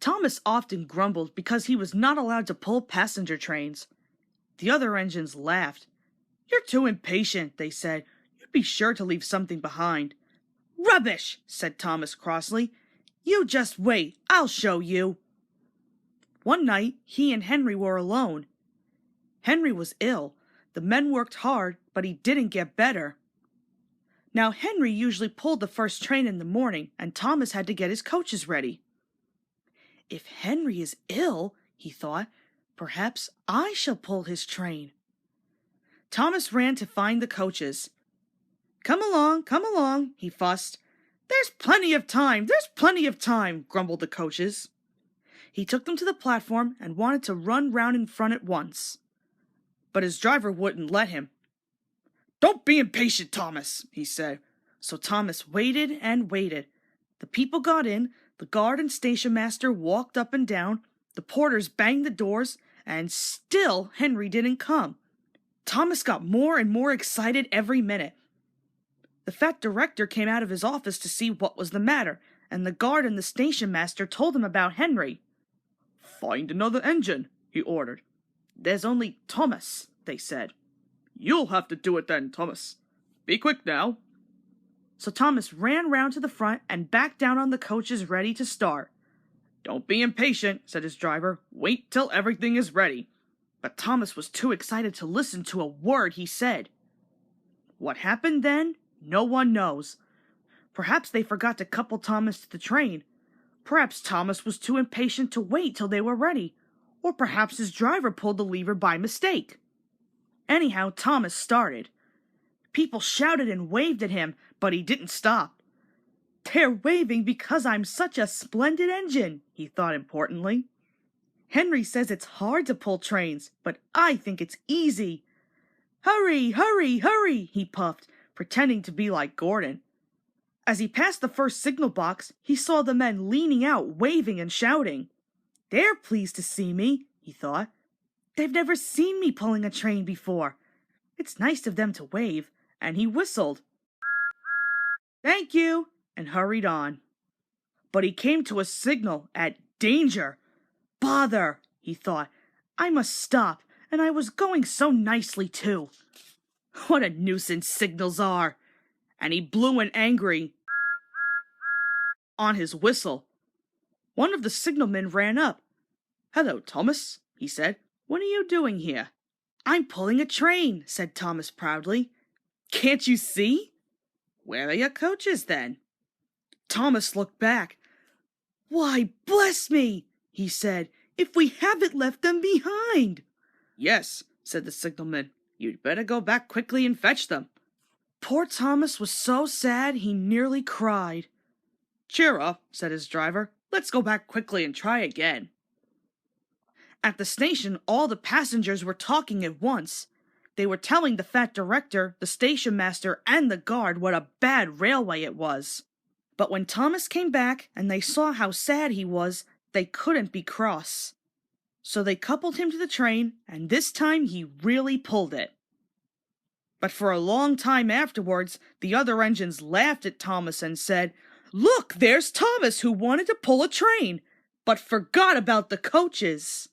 Thomas often grumbled because he was not allowed to pull passenger trains. The other engines laughed. "You're too impatient," they said. "You'd be sure to leave something behind." "Rubbish," said Thomas crossly. "You just wait, I'll show you." One night, he and Henry were alone. Henry was ill. The men worked hard, but he didn't get better. Now, Henry usually pulled the first train in the morning, and Thomas had to get his coaches ready. "If Henry is ill," he thought, "perhaps I shall pull his train." Thomas ran to find the coaches. Come along," he fussed. There's plenty of time, grumbled the coaches. He took them to the platform and wanted to run round in front at once. But his driver wouldn't let him. "Don't be impatient, Thomas," he said. So Thomas waited and waited. The people got in, the guard and station master walked up and down, the porters banged the doors, and still Henry didn't come. Thomas got more and more excited every minute. The fat director came out of his office to see what was the matter, and the guard and the station master told him about Henry. "Find another engine," he ordered. "There's only Thomas," they said. "You'll have to do it then, Thomas. Be quick now." So Thomas ran round to the front and backed down on the coaches ready to start. "Don't be impatient," said his driver. "Wait till everything is ready." But Thomas was too excited to listen to a word he said. What happened then, no one knows. Perhaps they forgot to couple Thomas to the train. Perhaps Thomas was too impatient to wait till they were ready. Or perhaps his driver pulled the lever by mistake. Anyhow, Thomas started. People shouted and waved at him, but he didn't stop. "They're waving because I'm such a splendid engine," he thought importantly. "Henry says it's hard to pull trains, but I think it's easy. Hurry, hurry, hurry," he puffed, pretending to be like Gordon. As he passed the first signal box, he saw the men leaning out, waving and shouting. "They're pleased to see me," he thought. "They've never seen me pulling a train before. It's nice of them to wave," and he whistled. "Thank you," and hurried on. But he came to a signal at danger. "Bother," he thought. "I must stop, and I was going so nicely too. What a nuisance signals are!" And he blew an angry on his whistle. One of the signalmen ran up. "Hello, Thomas," he said. "What are you doing here?" "I'm pulling a train," said Thomas proudly. "Can't you see?" "Where are your coaches, then?" Thomas looked back. "Why, bless me," he said, "if we haven't left them behind." "Yes," said the signalman. "You'd better go back quickly and fetch them." Poor Thomas was so sad he nearly cried. "Cheer up," said his driver. "Let's go back quickly and try again." At the station, all the passengers were talking at once. They were telling the fat director, the station master, and the guard what a bad railway it was. But when Thomas came back and they saw how sad he was, they couldn't be cross. So they coupled him to the train, and this time he really pulled it. But for a long time afterwards, the other engines laughed at Thomas and said, "Look, there's Thomas who wanted to pull a train, but forgot about the coaches."